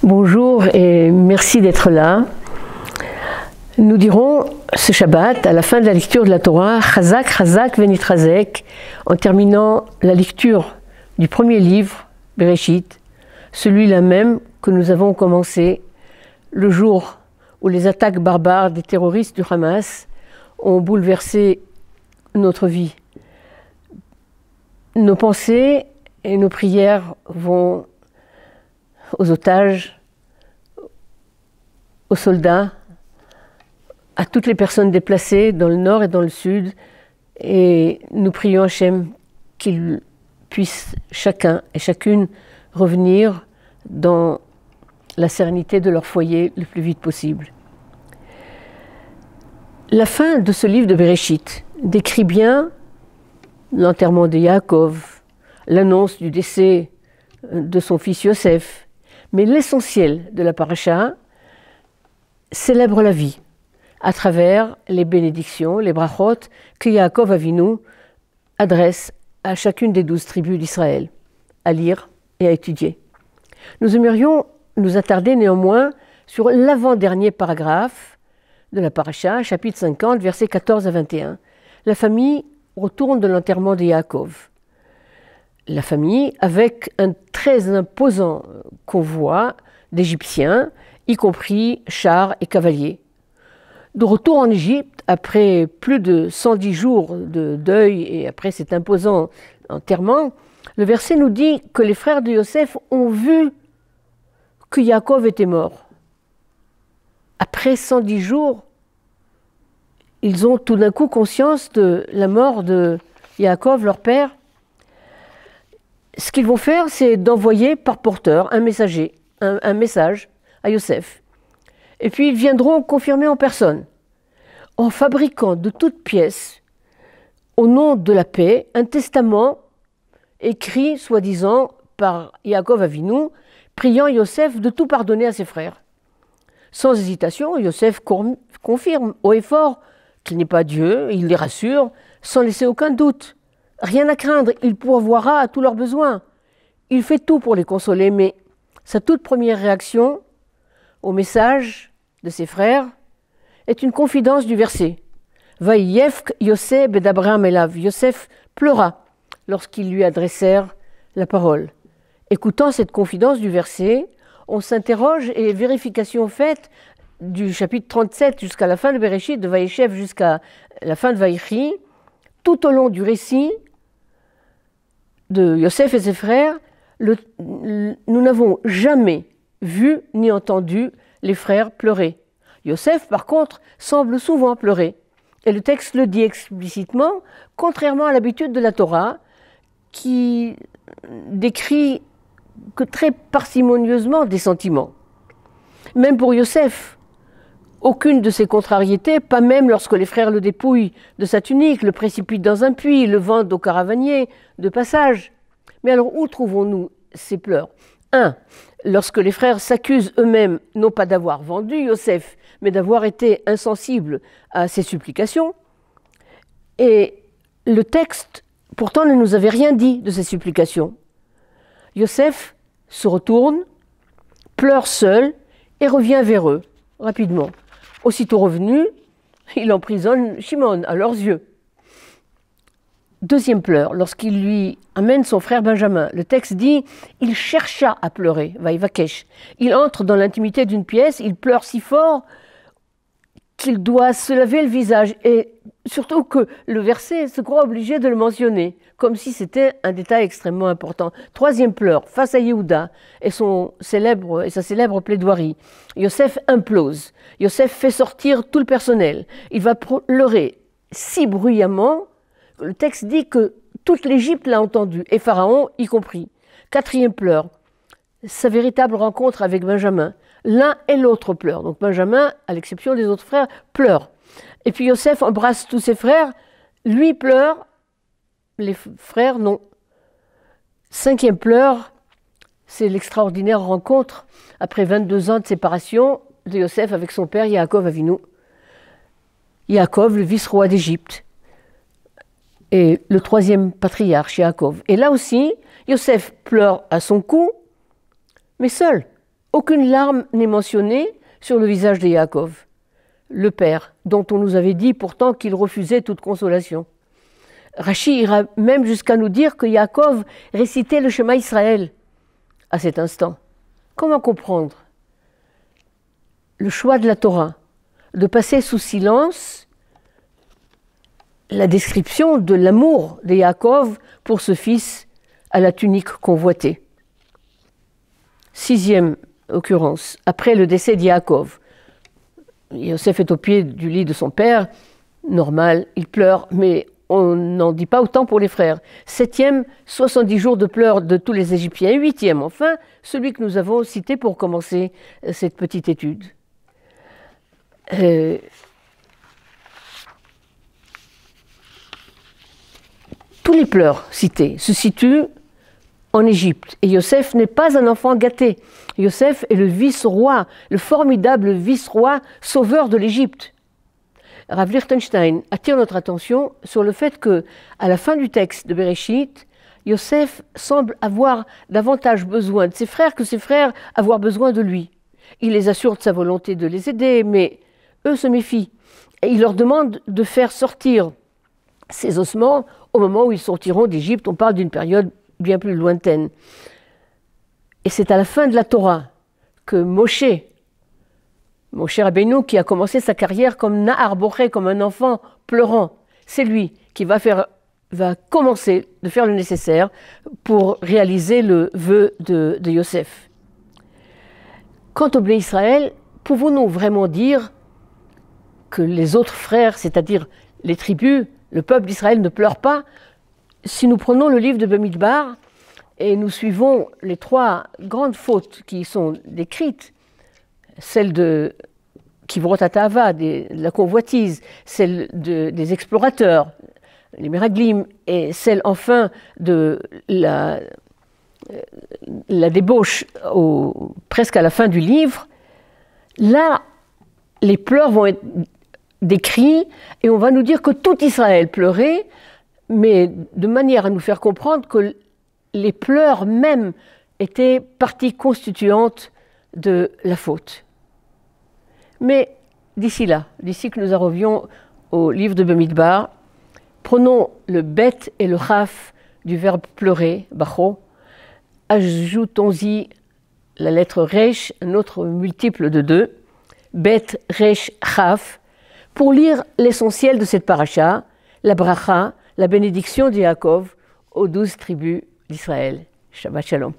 Bonjour et merci d'être là. Nous dirons ce Shabbat, à la fin de la lecture de la Torah, Chazak, Chazak, Venitrazek, en terminant la lecture du premier livre, Bereshit, celui-là même que nous avons commencé le jour où les attaques barbares des terroristes du Hamas ont bouleversé notre vie. Nos pensées et nos prières vont aux otages, aux soldats, à toutes les personnes déplacées dans le nord et dans le sud, et nous prions Hachem qu'ils puissent chacun et chacune revenir dans la sérénité de leur foyer le plus vite possible. La fin de ce livre de Bereshit décrit bien l'enterrement de Yaakov, l'annonce du décès de son fils Yosef, mais l'essentiel de la paracha célèbre la vie à travers les bénédictions, les brachot que Yaakov Avinu adresse à chacune des 12 tribus d'Israël, à lire et à étudier. Nous aimerions nous attarder néanmoins sur l'avant-dernier paragraphe de la paracha, chapitre 50, versets 14 à 21. La famille retourne de l'enterrement de Yaakov. La famille, avec un très imposant convoi d'Égyptiens, y compris chars et cavaliers. De retour en Égypte, après plus de 110 jours de deuil et après cet imposant enterrement, le verset nous dit que les frères de Yosef ont vu que Yaakov était mort. Après 110 jours, ils ont tout d'un coup conscience de la mort de Yaakov, leur père. Ce qu'ils vont faire, c'est d'envoyer par porteur un messager, un message à Yosef. Et puis ils viendront confirmer en personne, en fabriquant de toutes pièces, au nom de la paix, un testament écrit, soi-disant, par Yaakov Avinu, priant Yosef de tout pardonner à ses frères. Sans hésitation, Yosef confirme haut et fort qu'il n'est pas Dieu, il les rassure, sans laisser aucun doute. Rien à craindre, il pourvoira à tous leurs besoins. Il fait tout pour les consoler, mais sa toute première réaction au message de ses frères est une confidence du verset. Vaïyefk Yosef bedabraham elav. Yosef pleura lorsqu'ils lui adressèrent la parole. Écoutant cette confidence du verset, on s'interroge et vérification faite du chapitre 37 jusqu'à la fin de Bereshit, de Vaïchev jusqu'à la fin de Vaïchi, tout au long du récit de Yosef et ses frères, nous n'avons jamais vu ni entendu les frères pleurer. Yosef, par contre, semble souvent pleurer. Et le texte le dit explicitement, contrairement à l'habitude de la Torah, qui décrit que très parcimonieusement des sentiments. Même pour Yosef, aucune de ces contrariétés, pas même lorsque les frères le dépouillent de sa tunique, le précipitent dans un puits, le vendent au caravanier de passage. Mais alors où trouvons-nous ces pleurs? 1. Lorsque les frères s'accusent eux-mêmes, non pas d'avoir vendu Yosef, mais d'avoir été insensibles à ses supplications. Et le texte, pourtant, ne nous avait rien dit de ces supplications. Yosef se retourne, pleure seul et revient vers eux, rapidement. Aussitôt revenu, il emprisonne Shimon à leurs yeux. Deuxième pleur, lorsqu'il lui amène son frère Benjamin. Le texte dit « Il chercha à pleurer », Vaïvakesh. Il entre dans l'intimité d'une pièce, il pleure si fort qu'il doit se laver le visage. Et surtout que le verset se croit obligé de le mentionner, comme si c'était un détail extrêmement important. Troisième pleur, face à Yehuda et sa célèbre plaidoirie. Yosef implose. Yosef fait sortir tout le personnel. Il va pleurer si bruyamment. Le texte dit que toute l'Égypte l'a entendu, et Pharaon y compris. Quatrième pleur, sa véritable rencontre avec Benjamin. L'un et l'autre pleurent. Donc Benjamin, à l'exception des autres frères, pleure. Et puis Yosef embrasse tous ses frères, lui pleure, les frères non. Cinquième pleur, c'est l'extraordinaire rencontre, après 22 ans de séparation, de Yosef avec son père Yaakov Avinu. Yaakov, le vice-roi d'Égypte, et le troisième patriarche, Yaakov. Et là aussi, Yosef pleure à son cou, mais seul. Aucune larme n'est mentionnée sur le visage de Yaakov, le père, dont on nous avait dit pourtant qu'il refusait toute consolation. Rachi ira même jusqu'à nous dire que Yaakov récitait le Shema Israël à cet instant. Comment comprendre le choix de la Torah de passer sous silence la description de l'amour de Yaakov pour ce fils à la tunique convoitée? Sixième occurrence, après le décès de Yaakov. Yosef est au pied du lit de son père, normal, il pleure, mais on n'en dit pas autant pour les frères. Septième, 70 jours de pleurs de tous les Égyptiens. Huitième, enfin, celui que nous avons cité pour commencer cette petite étude. Tous les pleurs cités se situent en Égypte. Et Yosef n'est pas un enfant gâté. Yosef est le vice-roi, le formidable vice-roi sauveur de l'Égypte. Rav Lichtenstein attire notre attention sur le fait que, à la fin du texte de Bereshit, Yosef semble avoir davantage besoin de ses frères que ses frères avoir besoin de lui. Il les assure de sa volonté de les aider, mais eux se méfient. Et il leur demande de faire sortir ces ossements au moment où ils sortiront d'Égypte. On parle d'une période bien plus lointaine. Et c'est à la fin de la Torah que Moshe Rabbeinu, qui a commencé sa carrière comme Nahar Boché, comme un enfant pleurant, c'est lui qui va commencer de faire le nécessaire pour réaliser le vœu de Yosef. Quant au Bnei Israël, pouvons-nous vraiment dire que les autres frères, c'est-à-dire les tribus, le peuple d'Israël ne pleure pas? Si nous prenons le livre de Bamidbar et nous suivons les trois grandes fautes qui y sont décrites, celle de Kivrot Atahava, de la convoitise, celle des explorateurs, les Meraglim, et celle enfin de la débauche presque à la fin du livre, là, les pleurs vont être décrits et on va nous dire que tout Israël pleurait, mais de manière à nous faire comprendre que les pleurs même étaient partie constituante de la faute. Mais d'ici que nous arrivions au livre de Bamidbar, prenons le bet et le chaf du verbe pleurer, bacho, ajoutons-y la lettre resh, un autre multiple de 2, bet, resh, chaf, pour lire l'essentiel de cette paracha, la bracha, la bénédiction de Yaakov aux 12 tribus d'Israël. Shabbat Shalom.